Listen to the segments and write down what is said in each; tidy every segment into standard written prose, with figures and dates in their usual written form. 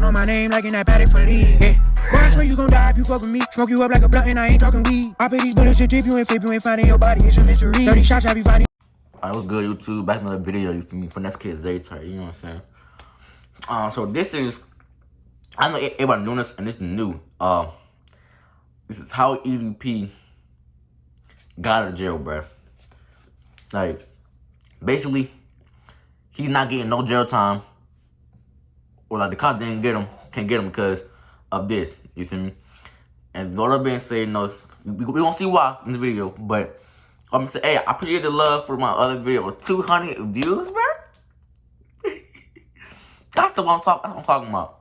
On my name like in that paddock for lead. Yeah. Boy, I swear you gon' die if you fuck with me. Smoke you up like a blunt and I ain't talking weed. I pay these bullets to tip you and flip you and find in your body. It's a mystery. 30 shots have you finding. Alright, what's good, YouTube? Back in another video, you feel me? For next kid, Zay type, you know what I'm saying? So this is, I know everybody doing this, and this is new. This is how EDP got out of jail, bruh. Like, basically, he's not getting no jail time, or like the cops can't get him because of this, you feel me? And all I've been saying, no, we gonna see why in the video, but I'm gonna say, hey, I appreciate the love for my other video with 200 views, bro. That's what I'm talking about.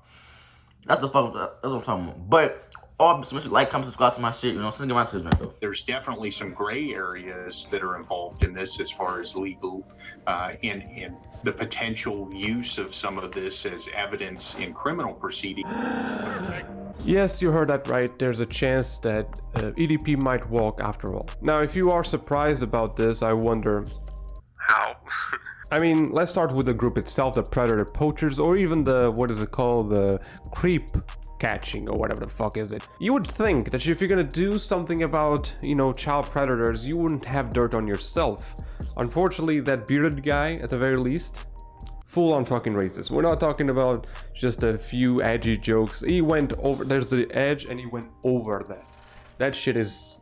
That's what I'm talking about. But especially like, comment, subscribe to my shit. You know, send it around to this, though. There's definitely some gray areas that are involved in this as far as legal and the potential use of some of this as evidence in criminal proceedings. Yes, you heard that right. There's a chance that EDP might walk after all. Now, if you are surprised about this, I wonder how. I mean, let's start with the group itself, the predator poachers, or even the, what is it called, the creep catching, or whatever the fuck is it. You would think that if you're gonna do something about, you know, child predators, you wouldn't have dirt on yourself. Unfortunately, that bearded guy, at the very least, full on fucking racist. We're not talking about just a few edgy jokes. He went over, there's the edge, and he went over that. That shit is,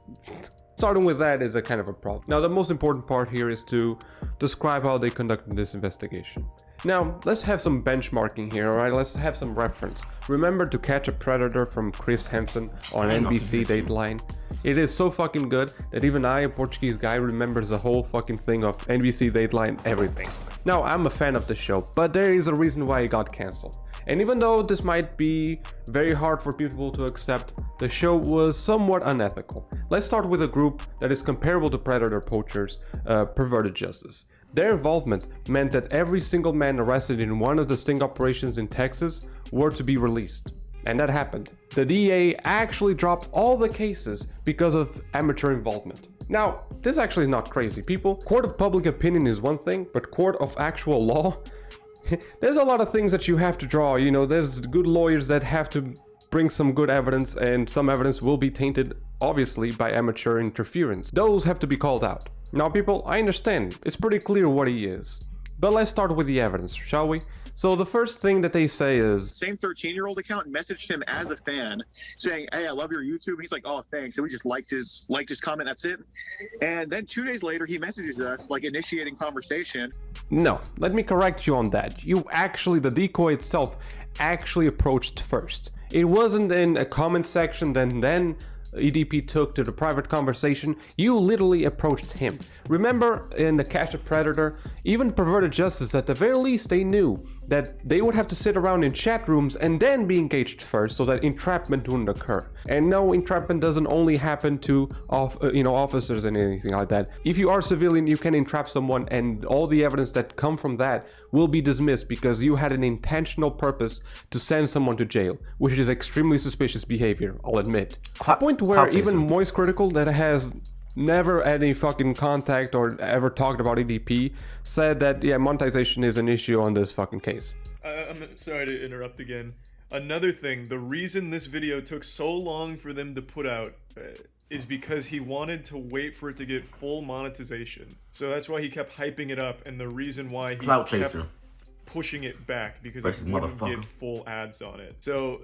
starting with that is a kind of a problem. Now, the most important part here is to describe how they conducted this investigation. Now, let's have some benchmarking here, alright? Let's have some reference. Remember To Catch a Predator from Chris Hansen on NBC Dateline? It is so fucking good that even I, a Portuguese guy, remembers the whole fucking thing of NBC Dateline, everything. Now, I'm a fan of the show, but there is a reason why it got cancelled. And even though this might be very hard for people to accept, the show was somewhat unethical. Let's start with a group that is comparable to predator poachers, Perverted Justice. Their involvement meant that every single man arrested in one of the sting operations in Texas were to be released. And that happened. The DA actually dropped all the cases because of amateur involvement. Now, this actually is not crazy, people. Court of public opinion is one thing, but court of actual law? There's a lot of things that you have to draw, you know, there's good lawyers that have to bring some good evidence, and some evidence will be tainted, obviously, by amateur interference. Those have to be called out. Now, people, I understand, it's pretty clear what he is. But let's start with the evidence, shall we? So the first thing that they say is... Same 13-year-old account messaged him as a fan saying, hey, I love your YouTube. He's like, oh, thanks. And we just liked his comment. That's it. And then 2 days later, he messages us, like, initiating conversation. No, let me correct you on that. You actually, the decoy itself, actually approached first. It wasn't in a comment section, then EDP took to the private conversation. You literally approached him. Remember in the Catch a Predator, even Perverted Justice, at the very least they knew that they would have to sit around in chat rooms and then be engaged first so that entrapment wouldn't occur. And no, entrapment doesn't only happen to officers and anything like that. If you are civilian, you can entrap someone, and all the evidence that come from that will be dismissed because you had an intentional purpose to send someone to jail, which is extremely suspicious behavior, I'll admit. A point where even Moist Critical, that has never any fucking contact or ever talked about EDP, said that, yeah, monetization is an issue on this fucking case. I'm sorry to interrupt again. Another thing, the reason this video took so long for them to put out is because he wanted to wait for it to get full monetization. So that's why he kept hyping it up, and the reason why he kept pushing it back, because he wouldn't get full ads on it. So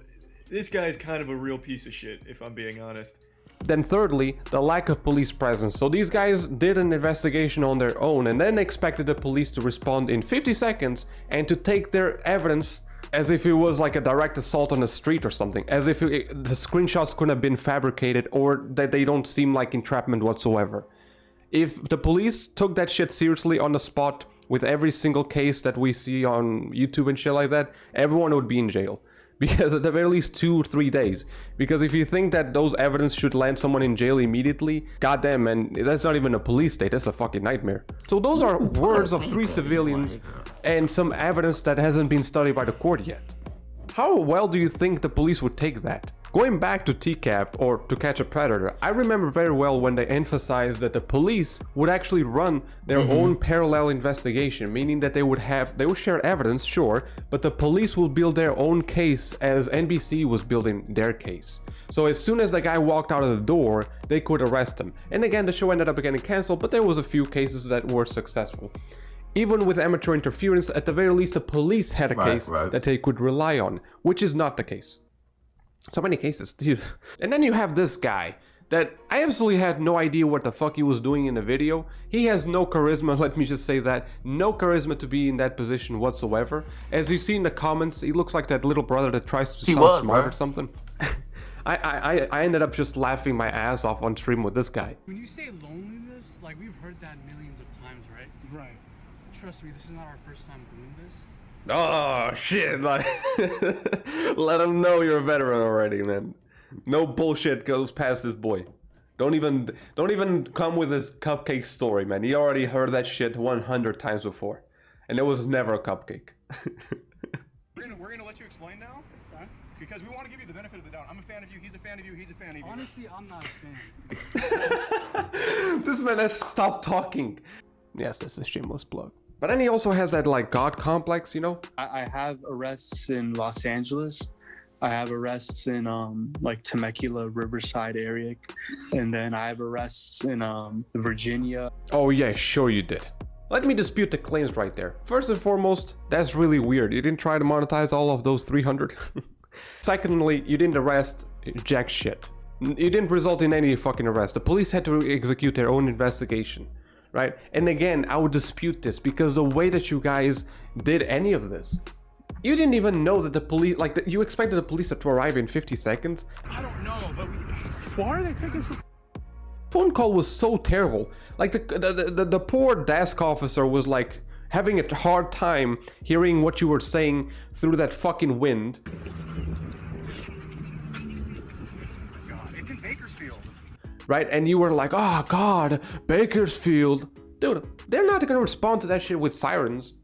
this guy's kind of a real piece of shit, if I'm being honest. Then thirdly, the lack of police presence. So these guys did an investigation on their own and then expected the police to respond in 50 seconds and to take their evidence as if it was like a direct assault on the street or something, as if the screenshots couldn't have been fabricated or that they don't seem like entrapment whatsoever. If the police took that shit seriously on the spot with every single case that we see on YouTube and shit like that, everyone would be in jail. Because at the very least 2 or 3 days. Because if you think that those evidence should land someone in jail immediately, goddamn, man, that's not even a police state, that's a fucking nightmare. So those are words of 3 civilians and some evidence that hasn't been studied by the court yet. How well do you think the police would take that? Going back to TCAP, or To Catch a Predator, I remember very well when they emphasized that the police would actually run their own parallel investigation, meaning that they would share evidence, sure, but the police will build their own case as NBC was building their case. So as soon as the guy walked out of the door, they could arrest him. And again, the show ended up getting cancelled, but there was a few cases that were successful. Even with amateur interference, at the very least, the police had a case that they could rely on, which is not the case. So many cases, dude. And then you have this guy that I absolutely had no idea what the fuck he was doing in the video. He has no charisma, let me just say that. No charisma to be in that position whatsoever. As you see in the comments, he looks like that little brother that tries to sound smart or something. I ended up just laughing my ass off on stream with this guy. When you say loneliness, like we've heard that millions of times, right? Right. Trust me, this is not our first time doing this. Oh shit, like let him know you're a veteran already, man. No bullshit goes past this boy. Don't even come with this cupcake story, man. He already heard that shit 100 times before. And it was never a cupcake. We're gonna let you explain now, okay? Because we want to give you the benefit of the doubt. I'm a fan of you, he's a fan of you, he's a fan of you. Honestly, I'm not a fan. This man has stopped talking. Yes, that's a shameless plug. But then he also has that like God complex, you know? I have arrests in Los Angeles. I have arrests in like Temecula, Riverside area. And then I have arrests in Virginia. Oh yeah, sure you did. Let me dispute the claims right there. First and foremost, that's really weird. You didn't try to monetize all of those 300. Secondly, you didn't arrest jack shit. You didn't result in any fucking arrest. The police had to execute their own investigation. Right? And again, I would dispute this because the way that you guys did any of this, you didn't even know that the police, like, you expected the police to arrive in 50 seconds. I don't know, but Why are they taking so? Phone call was so terrible. Like the poor desk officer was like having a hard time hearing what you were saying through that fucking wind. God, it's in Bakersfield. Right? And you were like, oh God, Bakersfield. Dude, they're not gonna respond to that shit with sirens.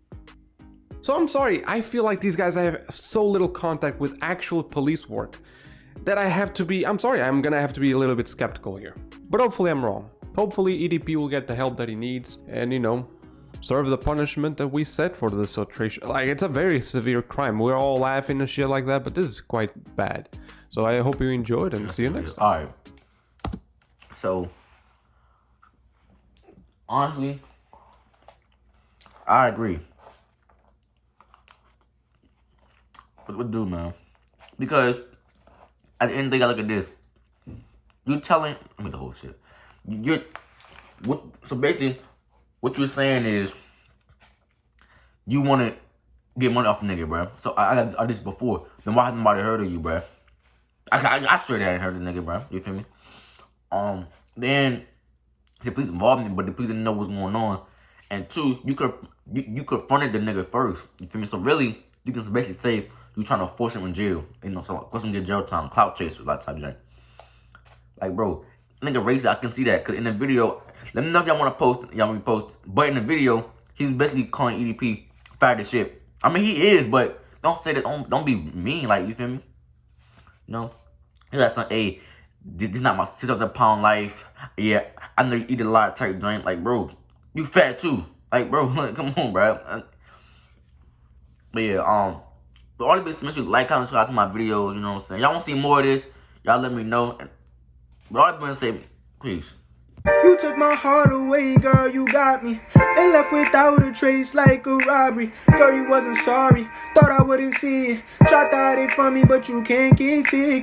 So I'm sorry, I feel like these guys have so little contact with actual police work that I'm gonna have to be a little bit skeptical here. But hopefully I'm wrong. Hopefully EDP will get the help that he needs and, you know, serve the punishment that we set for this alteration. Like, it's a very severe crime. We're all laughing and shit like that, but this is quite bad. So I hope you enjoyed and see you next time. Alright. So, honestly, I agree. What do, man? Because at the end of the day, I look at this. You telling, I mean the whole shit. So basically, what you're saying is you want to get money off a nigga, bro. So I did this before. Then why hasn't nobody heard of you, bro? I straight hadn't heard of the nigga, bro. You feel me? Then the police involved me, but the police didn't know what's going on. And two, you confronted the nigga first. You feel me? So really, you can basically say you trying to force him in jail. You know, so force him to get jail time, clout chaser, like type shit. Like, bro, nigga racist, I can see that. Cause in the video, let me know if y'all want to post, y'all want me to post. But in the video, he's basically calling EDP fat as shit. I mean, he is, but don't say that. Don't be mean. Like, you feel me? You know, he got some. Hey, this not my 600 pound life. Yeah, I know you eat a lot type drink. Like, bro, you fat too. Like, bro, come on, bro. But yeah, but all the bits, make sure you like, comment, subscribe to my videos. You know what I'm saying? Y'all want to see more of this? Y'all let me know. But all I'm gonna say, peace. You took my heart away, girl, you got me. And left without a trace like a robbery. Girl, you wasn't sorry, thought I wouldn't see it. Tried to hide it from me, but you can't keep secret.